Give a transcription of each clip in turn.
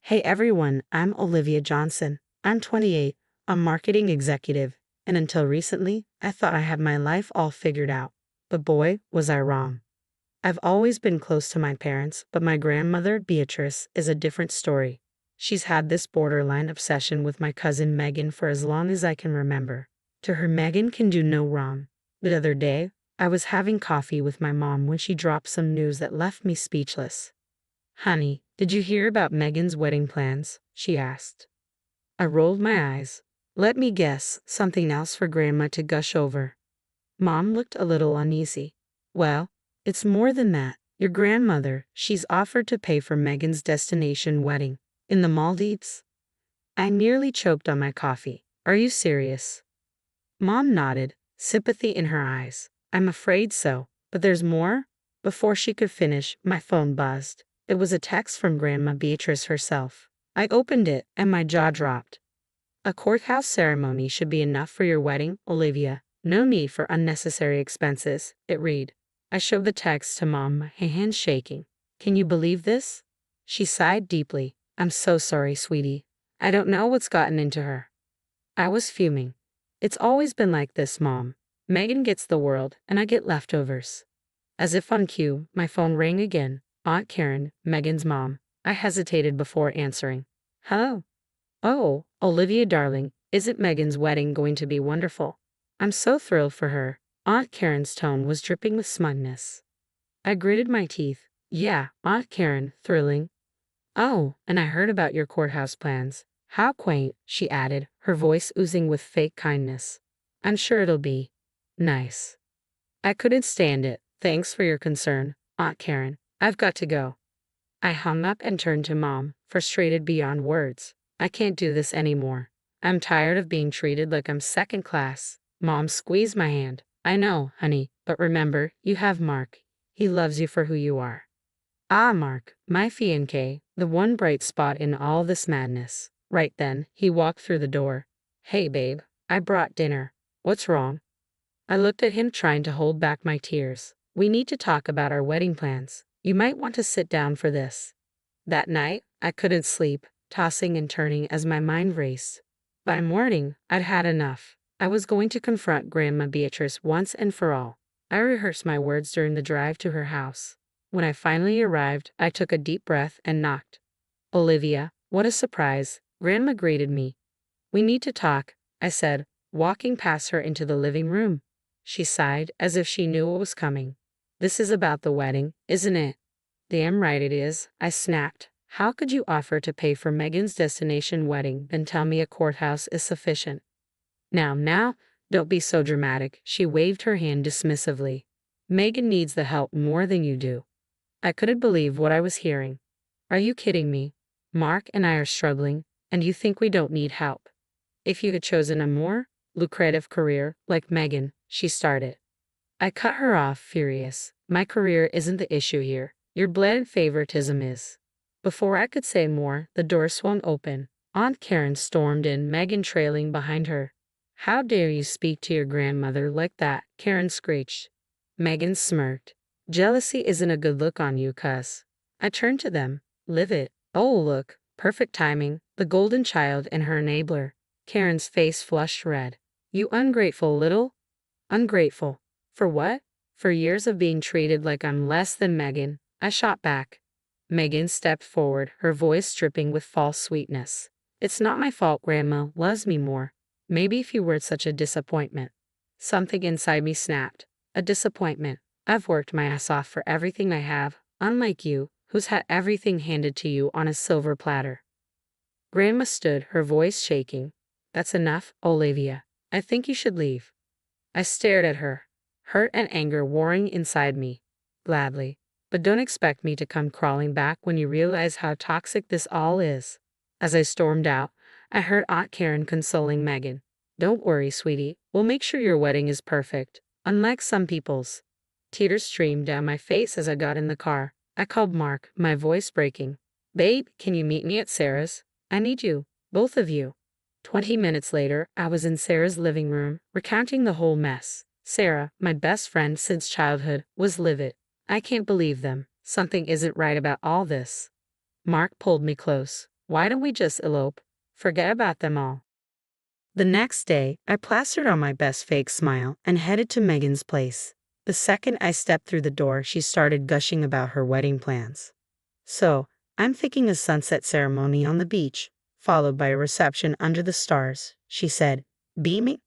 Hey everyone, I'm Olivia Johnson. I'm 28, a marketing executive, and until recently, I thought I had my life all figured out. But boy, was I wrong. I've always been close to my parents, but my grandmother, Beatrice, is a different story. She's had this borderline obsession with my cousin Megan for as long as I can remember. To her, Megan can do no wrong. The other day, I was having coffee with my mom when she dropped some news that left me speechless. Honey, did you hear about Megan's wedding plans? She asked. I rolled my eyes. Let me guess, something else for Grandma to gush over. Mom looked a little uneasy. Well, it's more than that. Your grandmother, she's offered to pay for Megan's destination wedding. In the Maldives? I nearly choked on my coffee. Are you serious? Mom nodded, sympathy in her eyes. I'm afraid so, but there's more? Before she could finish, my phone buzzed. It was a text from Grandma Beatrice herself. I opened it, and my jaw dropped. A courthouse ceremony should be enough for your wedding, Olivia. No need for unnecessary expenses, it read. I showed the text to Mom, my hands shaking. Can you believe this? She sighed deeply. I'm so sorry, sweetie. I don't know what's gotten into her. I was fuming. It's always been like this, Mom. Megan gets the world, and I get leftovers. As if on cue, my phone rang again. Aunt Karen, Megan's mom. I hesitated before answering. Hello? Oh, Olivia darling, isn't Megan's wedding going to be wonderful? I'm so thrilled for her. Aunt Karen's tone was dripping with smugness. I gritted my teeth. Yeah, Aunt Karen, thrilling. Oh, and I heard about your courthouse plans. How quaint, she added, her voice oozing with fake kindness. I'm sure it'll be nice. I couldn't stand it. Thanks for your concern, Aunt Karen. I've got to go. I hung up and turned to Mom, frustrated beyond words. I can't do this anymore. I'm tired of being treated like I'm second class. Mom squeezed my hand. I know, honey, but remember, you have Mark. He loves you for who you are. Ah, Mark, my fiancé, the one bright spot in all this madness. Right then, he walked through the door. Hey, babe, I brought dinner. What's wrong? I looked at him, trying to hold back my tears. We need to talk about our wedding plans. You might want to sit down for this. That night, I couldn't sleep, tossing and turning as my mind raced. By morning, I'd had enough. I was going to confront Grandma Beatrice once and for all. I rehearsed my words during the drive to her house. When I finally arrived, I took a deep breath and knocked. Olivia, what a surprise. Grandma greeted me. We need to talk, I said, walking past her into the living room. She sighed, as if she knew what was coming. This is about the wedding, isn't it? Damn right it is, I snapped. How could you offer to pay for Megan's destination wedding, then tell me a courthouse is sufficient? Now, don't be so dramatic, she waved her hand dismissively. Megan needs the help more than you do. I couldn't believe what I was hearing. Are you kidding me? Mark and I are struggling, and you think we don't need help? If you had chosen a more lucrative career, like Megan, she started. I cut her off, furious. My career isn't the issue here. Your blatant favoritism is. Before I could say more, the door swung open. Aunt Karen stormed in, Megan trailing behind her. How dare you speak to your grandmother like that? Karen screeched. Megan smirked. Jealousy isn't a good look on you, cuss. I turned to them. Live it. Oh, look. Perfect timing. The golden child and her enabler. Karen's face flushed red. You ungrateful little. Ungrateful. For what? For years of being treated like I'm less than Megan. I shot back. Megan stepped forward, her voice dripping with false sweetness. It's not my fault Grandma loves me more. Maybe if you weren't such a disappointment. Something inside me snapped. A disappointment. I've worked my ass off for everything I have, unlike you, who's had everything handed to you on a silver platter. Grandma stood, her voice shaking. That's enough, Olivia. I think you should leave. I stared at her, hurt and anger warring inside me. Gladly. But don't expect me to come crawling back when you realize how toxic this all is. As I stormed out, I heard Aunt Karen consoling Megan. Don't worry, sweetie. We'll make sure your wedding is perfect, unlike some people's. Tears streamed down my face as I got in the car. I called Mark, my voice breaking. Babe, can you meet me at Sarah's? I need you, both of you. 20 minutes later, I was in Sarah's living room, recounting the whole mess. Sarah, my best friend since childhood, was livid. I can't believe them. Something isn't right about all this. Mark pulled me close. Why don't we just elope? Forget about them all. The next day, I plastered on my best fake smile and headed to Megan's place. The second I stepped through the door, she started gushing about her wedding plans. So, I'm thinking a sunset ceremony on the beach, followed by a reception under the stars, she said, beaming.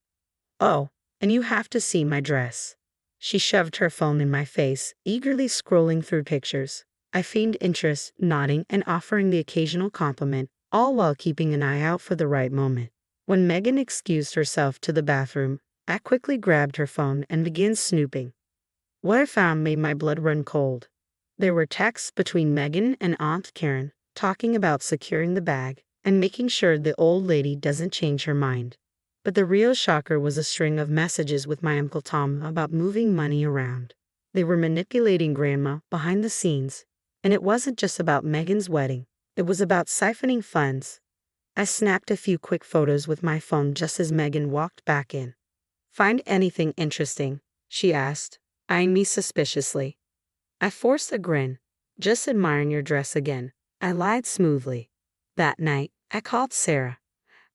Oh, and you have to see my dress. She shoved her phone in my face, eagerly scrolling through pictures. I feigned interest, nodding and offering the occasional compliment, all while keeping an eye out for the right moment. When Megan excused herself to the bathroom, I quickly grabbed her phone and began snooping. What I found made my blood run cold. There were texts between Megan and Aunt Karen, talking about securing the bag and making sure the old lady doesn't change her mind. But the real shocker was a string of messages with my Uncle Tom about moving money around. They were manipulating Grandma behind the scenes, and it wasn't just about Megan's wedding. It was about siphoning funds. I snapped a few quick photos with my phone just as Megan walked back in. Find anything interesting? She asked, eyeing me suspiciously. I forced a grin. Just admiring your dress again, I lied smoothly. That night, I called Sarah.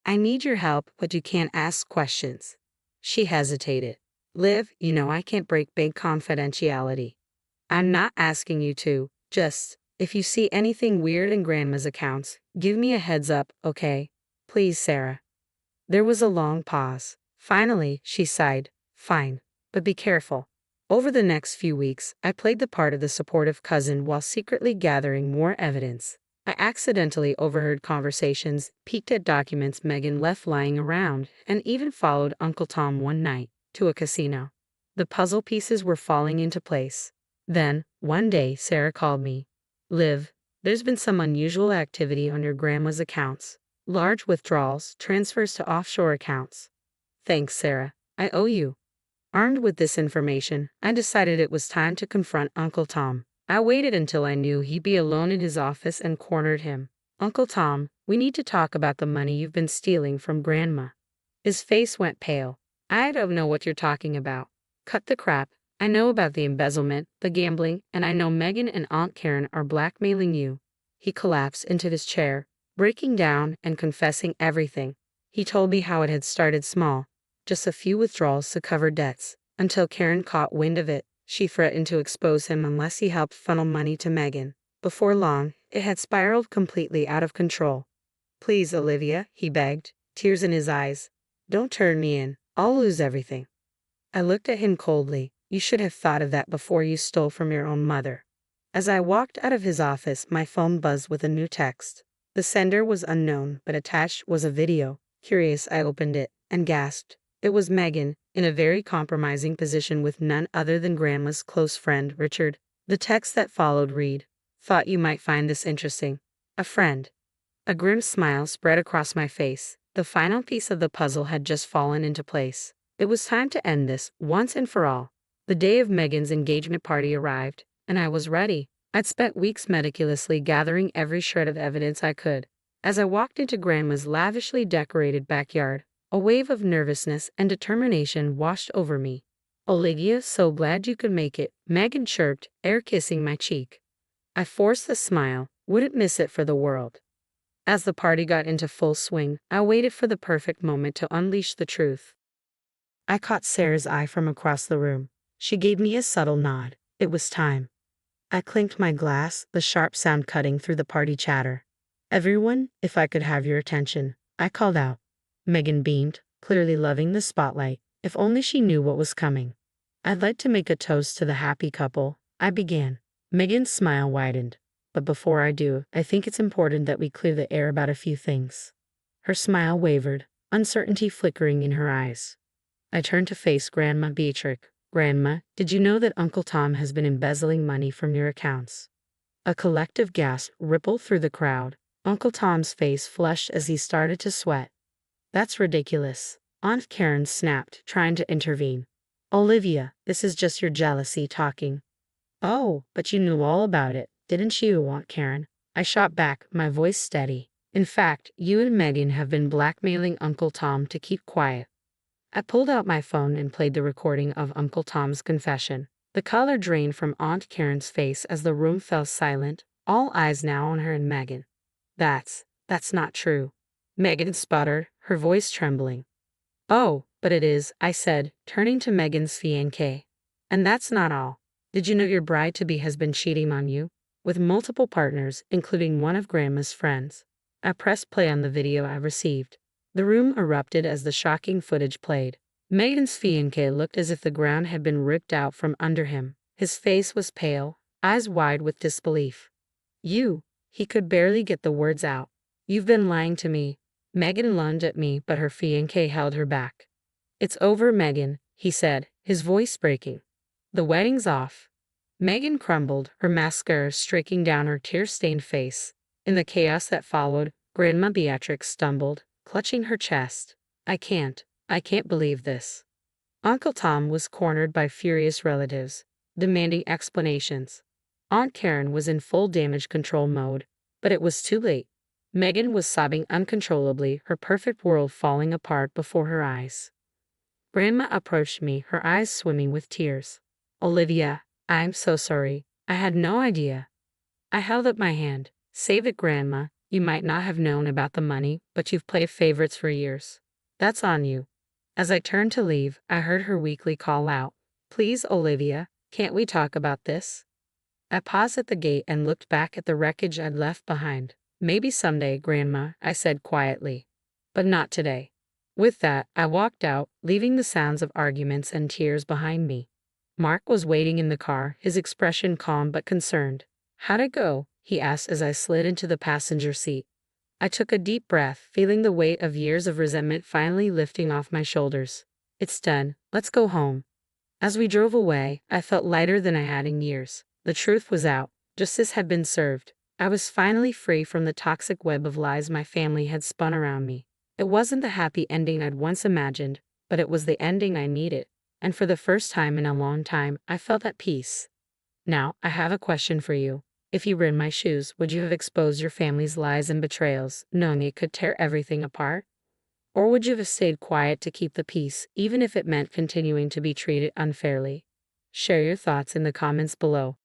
I need your help, but you can't ask questions. She hesitated. Liv, you know I can't break big confidentiality. I'm not asking you to, just, if you see anything weird in Grandma's accounts, give me a heads up, okay? Please, Sarah. There was a long pause. Finally, she sighed. Fine, but be careful. Over the next few weeks, I played the part of the supportive cousin while secretly gathering more evidence. I accidentally overheard conversations, peeked at documents Megan left lying around, and even followed Uncle Tom one night to a casino. The puzzle pieces were falling into place. Then, one day, Sarah called me. Liv, there's been some unusual activity on your grandma's accounts. Large withdrawals, transfers to offshore accounts. Thanks, Sarah. I owe you. Armed with this information, I decided it was time to confront Uncle Tom. I waited until I knew he'd be alone in his office and cornered him. Uncle Tom, we need to talk about the money you've been stealing from Grandma. His face went pale. I don't know what you're talking about. Cut the crap. I know about the embezzlement, the gambling, and I know Megan and Aunt Karen are blackmailing you. He collapsed into his chair, breaking down and confessing everything. He told me how it had started small, just a few withdrawals to cover debts, until Karen caught wind of it. She threatened to expose him unless he helped funnel money to Megan. Before long, it had spiraled completely out of control. Please, Olivia, he begged, tears in his eyes. Don't turn me in. I'll lose everything. I looked at him coldly. You should have thought of that before you stole from your own mother. As I walked out of his office, my phone buzzed with a new text. The sender was unknown, but attached was a video. Curious, I opened it and gasped. It was Megan, in a very compromising position with none other than Grandma's close friend, Richard. The text that followed read, Thought you might find this interesting. A friend. A grim smile spread across my face. The final piece of the puzzle had just fallen into place. It was time to end this, once and for all. The day of Megan's engagement party arrived, and I was ready. I'd spent weeks meticulously gathering every shred of evidence I could. As I walked into Grandma's lavishly decorated backyard, a wave of nervousness and determination washed over me. Olivia, so glad you could make it, Megan chirped, air-kissing my cheek. I forced a smile, wouldn't miss it for the world. As the party got into full swing, I waited for the perfect moment to unleash the truth. I caught Sarah's eye from across the room. She gave me a subtle nod. It was time. I clinked my glass, the sharp sound cutting through the party chatter. Everyone, if I could have your attention, I called out. Megan beamed, clearly loving the spotlight. If only she knew what was coming. I'd like to make a toast to the happy couple, I began. Megan's smile widened. But before I do, I think it's important that we clear the air about a few things. Her smile wavered, uncertainty flickering in her eyes. I turned to face Grandma Beatrix. Grandma, did you know that Uncle Tom has been embezzling money from your accounts? A collective gasp rippled through the crowd. Uncle Tom's face flushed as he started to sweat. That's ridiculous. Aunt Karen snapped, trying to intervene. Olivia, this is just your jealousy talking. Oh, but you knew all about it, didn't you, Aunt Karen? I shot back, my voice steady. In fact, you and Megan have been blackmailing Uncle Tom to keep quiet. I pulled out my phone and played the recording of Uncle Tom's confession. The color drained from Aunt Karen's face as the room fell silent, all eyes now on her and Megan. That's That's not true. Megan sputtered, her voice trembling. Oh, but it is, I said, turning to Megan's fiancé. And that's not all. Did you know your bride-to-be has been cheating on you? With multiple partners, including one of Grandma's friends. I pressed play on the video I received. The room erupted as the shocking footage played. Megan's fiancé looked as if the ground had been ripped out from under him. His face was pale, eyes wide with disbelief. You, he could barely get the words out. You've been lying to me. Megan lunged at me, but her fiancé held her back. It's over, Megan, he said, his voice breaking. The wedding's off. Megan crumbled, her mascara streaking down her tear-stained face. In the chaos that followed, Grandma Beatrix stumbled, clutching her chest. I can't believe this. Uncle Tom was cornered by furious relatives, demanding explanations. Aunt Karen was in full damage control mode, but it was too late. Megan was sobbing uncontrollably, her perfect world falling apart before her eyes. Grandma approached me, her eyes swimming with tears. Olivia, I'm so sorry. I had no idea. I held up my hand. Save it, Grandma. You might not have known about the money, but you've played favorites for years. That's on you. As I turned to leave, I heard her weakly call out, Please, Olivia, can't we talk about this? I paused at the gate and looked back at the wreckage I'd left behind. Maybe someday, Grandma, I said quietly. But not today. With that, I walked out, leaving the sounds of arguments and tears behind me. Mark was waiting in the car, his expression calm but concerned. How'd it go? He asked as I slid into the passenger seat. I took a deep breath, feeling the weight of years of resentment finally lifting off my shoulders. It's done. Let's go home. As we drove away, I felt lighter than I had in years. The truth was out. Justice had been served. I was finally free from the toxic web of lies my family had spun around me. It wasn't the happy ending I'd once imagined, but it was the ending I needed. And for the first time in a long time, I felt at peace. Now, I have a question for you. If you were in my shoes, would you have exposed your family's lies and betrayals, knowing it could tear everything apart? Or would you have stayed quiet to keep the peace, even if it meant continuing to be treated unfairly? Share your thoughts in the comments below.